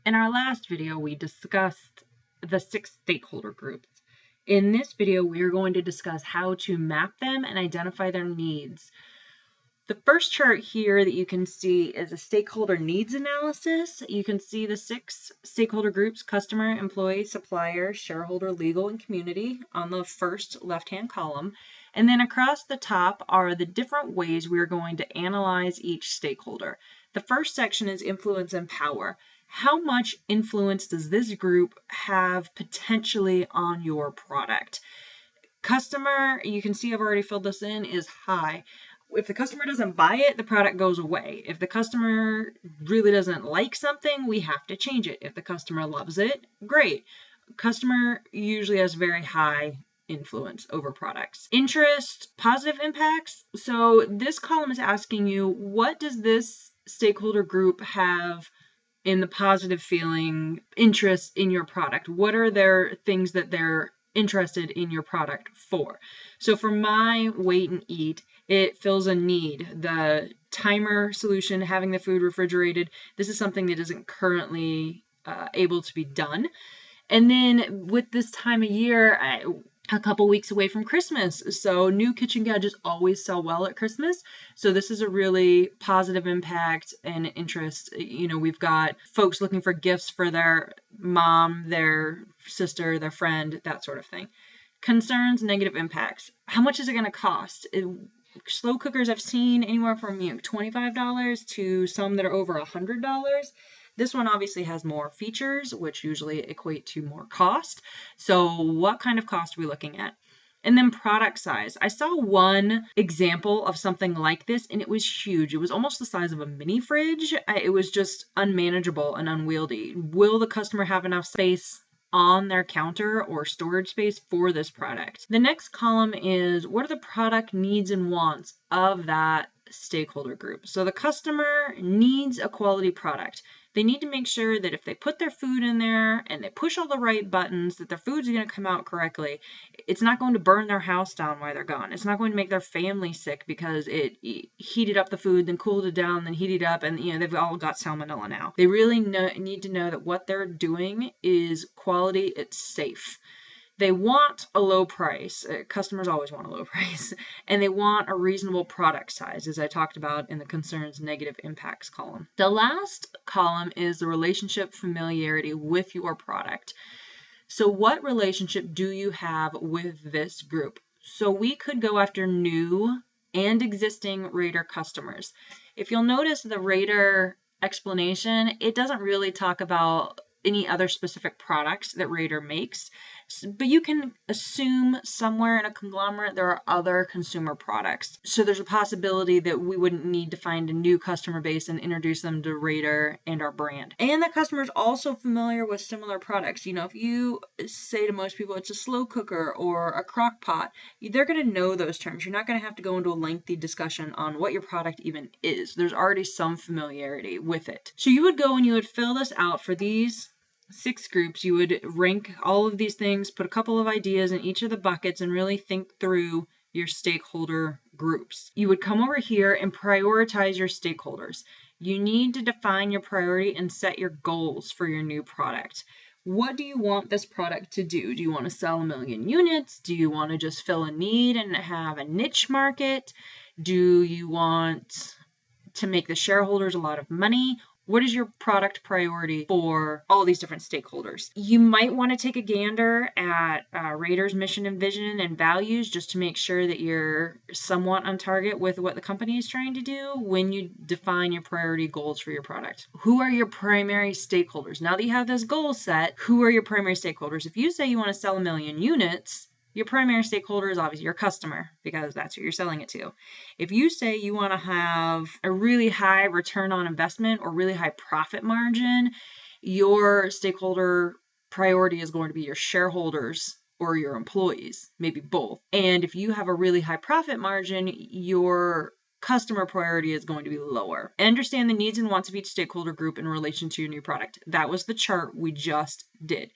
In our last video, we discussed the 6 stakeholder groups. In this video, we are going to discuss how to map them and identify their needs. The first chart here that you can see is a stakeholder needs analysis. You can see the 6 stakeholder groups: customer, employee, supplier, shareholder, legal, and community on the first left-hand column. And then across the top are the different ways we are going to analyze each stakeholder. The first section is influence and power. How much influence does this group have potentially on your product? Customer, you can see I've already filled this in, is high. If the customer doesn't buy it, the product goes away. If the customer really doesn't like something, we have to change it. If the customer loves it, great. Customer usually has very high influence over products. Interest, positive impacts. So this column is asking you, what does this stakeholder group have in the positive feeling, interest in your product? What are their things that they're interested in your product for? So for my Wait and Eat, it fills a need. The timer solution, having the food refrigerated, this is something that isn't currently able to be done. And then with this time of year, a couple weeks away from Christmas, so new kitchen gadgets always sell well at Christmas. So this is a really positive impact and interest. You know, we've got folks looking for gifts for their mom, their sister, their friend, that sort of thing. Concerns, negative impacts. How much is it going to cost? Slow cookers I've seen anywhere from $25 to some that are over $100. This one obviously has more features, which usually equate to more cost. So what kind of cost are we looking at? And then product size. I saw one example of something like this, and it was huge. It was almost the size of a mini fridge. It was just unmanageable and unwieldy. Will the customer have enough space on their counter or storage space for this product? The next column is, what are the product needs and wants of that stakeholder group? So the customer needs a quality product. They need to make sure that if they put their food in there and they push all the right buttons, that their food's going to come out correctly. It's not going to burn their house down while they're gone. It's not going to make their family sick because it heated up the food, then cooled it down, then heated up, and they've all got salmonella now. They really need to know that what they're doing is quality, it's safe. They want a low price. Customers always want a low price. And they want a reasonable product size, as I talked about in the concerns, negative impacts column. The last column is the relationship familiarity with your product. So what relationship do you have with this group? So we could go after new and existing Rater customers. If you'll notice the Rater explanation, it doesn't really talk about any other specific products that Rater makes, but you can assume somewhere in a conglomerate there are other consumer products. So there's a possibility that we wouldn't need to find a new customer base and introduce them to Rater and our brand. And the customer is also familiar with similar products. If you say to most people it's a slow cooker or a crock pot, they're going to know those terms. You're not going to have to go into a lengthy discussion on what your product even is. There's already some familiarity with it. So you would go and you would fill this out for these 6 groups. You would rank all of these things, put a couple of ideas in each of the buckets, and really think through your stakeholder groups. You would come over here and prioritize your stakeholders. You need to define your priority and set your goals for your new product. What do you want this product to do? Do you want to sell 1 million units? Do you want to just fill a need and have a niche market? Do you want to make the shareholders a lot of money? What is your product priority for all these different stakeholders? You might want to take a gander at Rater's mission and vision and values just to make sure that you're somewhat on target with what the company is trying to do when you define your priority goals for your product. Who are your primary stakeholders? Now that you have this goal set, who are your primary stakeholders? If you say you want to sell 1 million units, your primary stakeholder is obviously your customer because that's who you're selling it to. If you say you want to have a really high return on investment or really high profit margin, your stakeholder priority is going to be your shareholders or your employees, maybe both. And if you have a really high profit margin, your customer priority is going to be lower. Understand the needs and wants of each stakeholder group in relation to your new product. That was the chart we just did.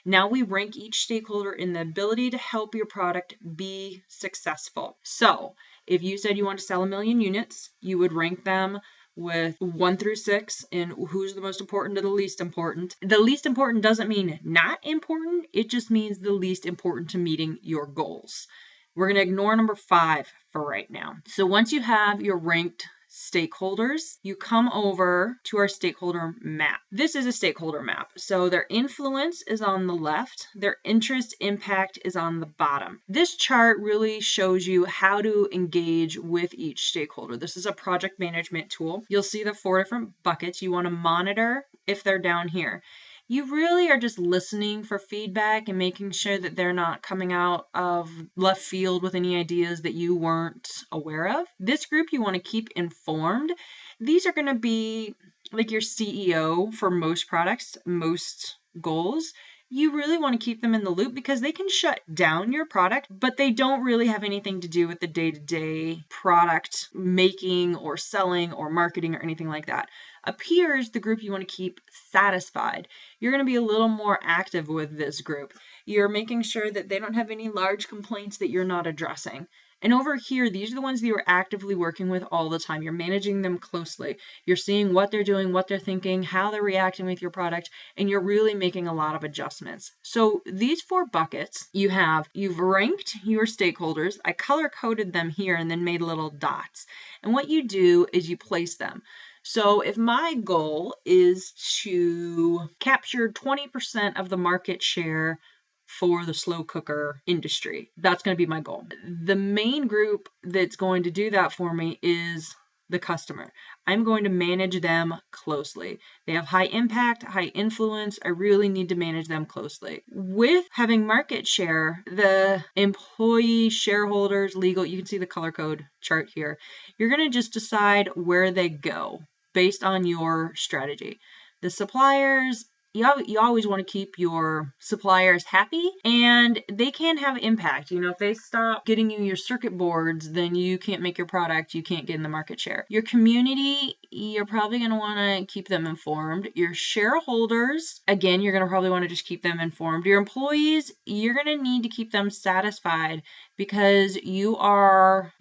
Now we rank each stakeholder in the ability to help your product be successful. So if you said you want to sell 1 million units, you would rank them with 1 through 6 and who's the most important to the least important. The least important doesn't mean not important. It just means the least important to meeting your goals. We're going to ignore number 5 for right now. So once you have your ranked stakeholders, you come over to our stakeholder map. This is a stakeholder map. So their influence is on the left, their interest impact is on the bottom. This chart really shows you how to engage with each stakeholder. This is a project management tool. You'll see the 4 different buckets. You want to monitor if they're down here. You really are just listening for feedback and making sure that they're not coming out of left field with any ideas that you weren't aware of. This group you want to keep informed. These are going to be like your CEO for most products, most goals. You really want to keep them in the loop because they can shut down your product, but they don't really have anything to do with the day-to-day product making or selling or marketing or anything like that. Up here is the group you want to keep satisfied. You're going to be a little more active with this group. You're making sure that they don't have any large complaints that you're not addressing. And over here, these are the ones that you're actively working with all the time. You're managing them closely. You're seeing what they're doing, what they're thinking, how they're reacting with your product, and you're really making a lot of adjustments. So these 4 buckets you've ranked your stakeholders. I color-coded them here and then made little dots. And what you do is you place them. So if my goal is to capture 20% of the market share for the slow cooker industry, that's going to be my goal. The main group that's going to do that for me is the customer. I'm going to manage them closely. They have high impact, high influence. I really need to manage them closely. With having market share, the employee, shareholders, legal, you can see the color code chart here. You're going to just decide where they go based on your strategy. The suppliers, you always want to keep your suppliers happy and they can have impact. If they stop getting you your circuit boards, then you can't make your product, you can't get in the market share. Your community, you're probably going to want to keep them informed. Your shareholders, again, you're going to probably want to just keep them informed. Your employees, you're going to need to keep them satisfied because you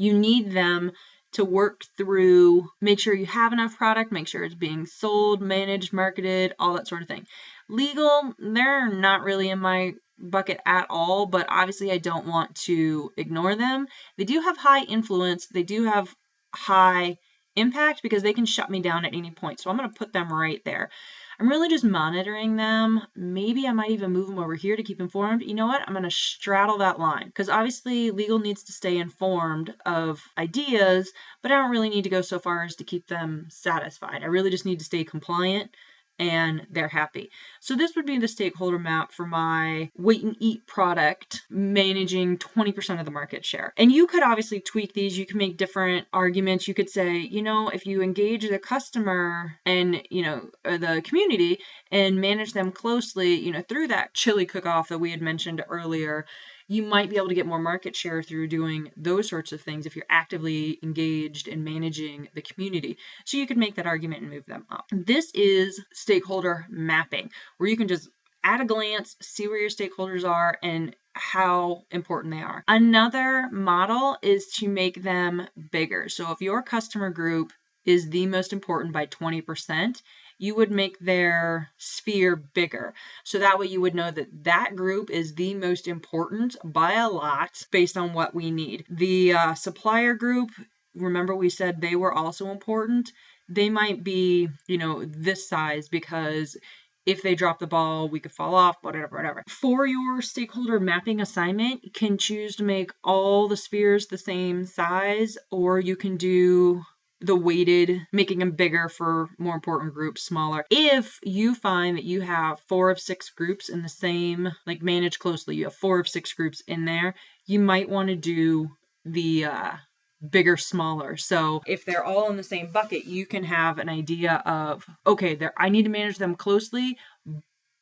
need them to work through, make sure you have enough product, make sure it's being sold, managed, marketed, all that sort of thing. Legal, they're not really in my bucket at all, but obviously I don't want to ignore them. They do have high influence. They do have high impact because they can shut me down at any point. So I'm going to put them right there. I'm really just monitoring them. Maybe I might even move them over here to keep informed. You know what? I'm going to straddle that line because obviously legal needs to stay informed of ideas, but I don't really need to go so far as to keep them satisfied. I really just need to stay compliant and they're happy. So this would be the stakeholder map for my wait and eat product managing 20% of the market share. And you could obviously tweak these. You can make different arguments. You could say, if you engage the customer and, the community and manage them closely, through that chili cook-off that we had mentioned earlier, you might be able to get more market share through doing those sorts of things if you're actively engaged in managing the community. So you could make that argument and move them up. This is stakeholder mapping, where you can just at a glance see where your stakeholders are and how important they are. Another model is to make them bigger. So if your customer group is the most important by 20%, you would make their sphere bigger. So that way you would know that that group is the most important by a lot based on what we need. The supplier group, remember we said they were also important. They might be, this size because if they drop the ball, we could fall off, whatever. For your stakeholder mapping assignment, you can choose to make all the spheres the same size, or you can do the weighted, making them bigger for more important groups, smaller. If you find that you have 4 of 6 groups in the same, manage closely, you have 4 of 6 groups in there, you might want to do the bigger, smaller. So if they're all in the same bucket, you can have an idea of, okay, I need to manage them closely,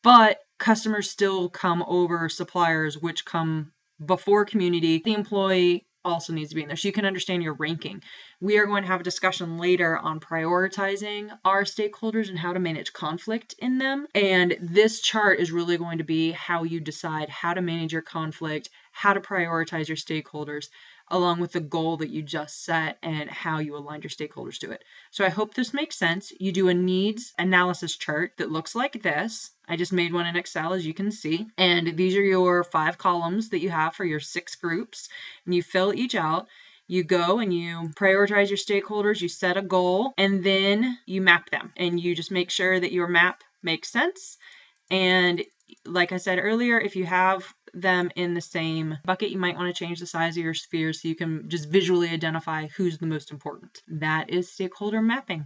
but customers still come over suppliers, which come before community. The employee also needs to be in there so you can understand your ranking. We are going to have a discussion later on prioritizing our stakeholders and how to manage conflict in them. And this chart is really going to be how you decide how to manage your conflict, how to prioritize your stakeholders. along with the goal that you just set and how you aligned your stakeholders to it. So I hope this makes sense. You do a needs analysis chart that looks like this. I just made one in Excel, as you can see. And these are your 5 columns that you have for your 6 groups. And you fill each out. You go and you prioritize your stakeholders, you set a goal, and then you map them. And you just make sure that your map makes sense. And like I said earlier, if you have them in the same bucket, you might want to change the size of your spheres so you can just visually identify who's the most important. That is stakeholder mapping.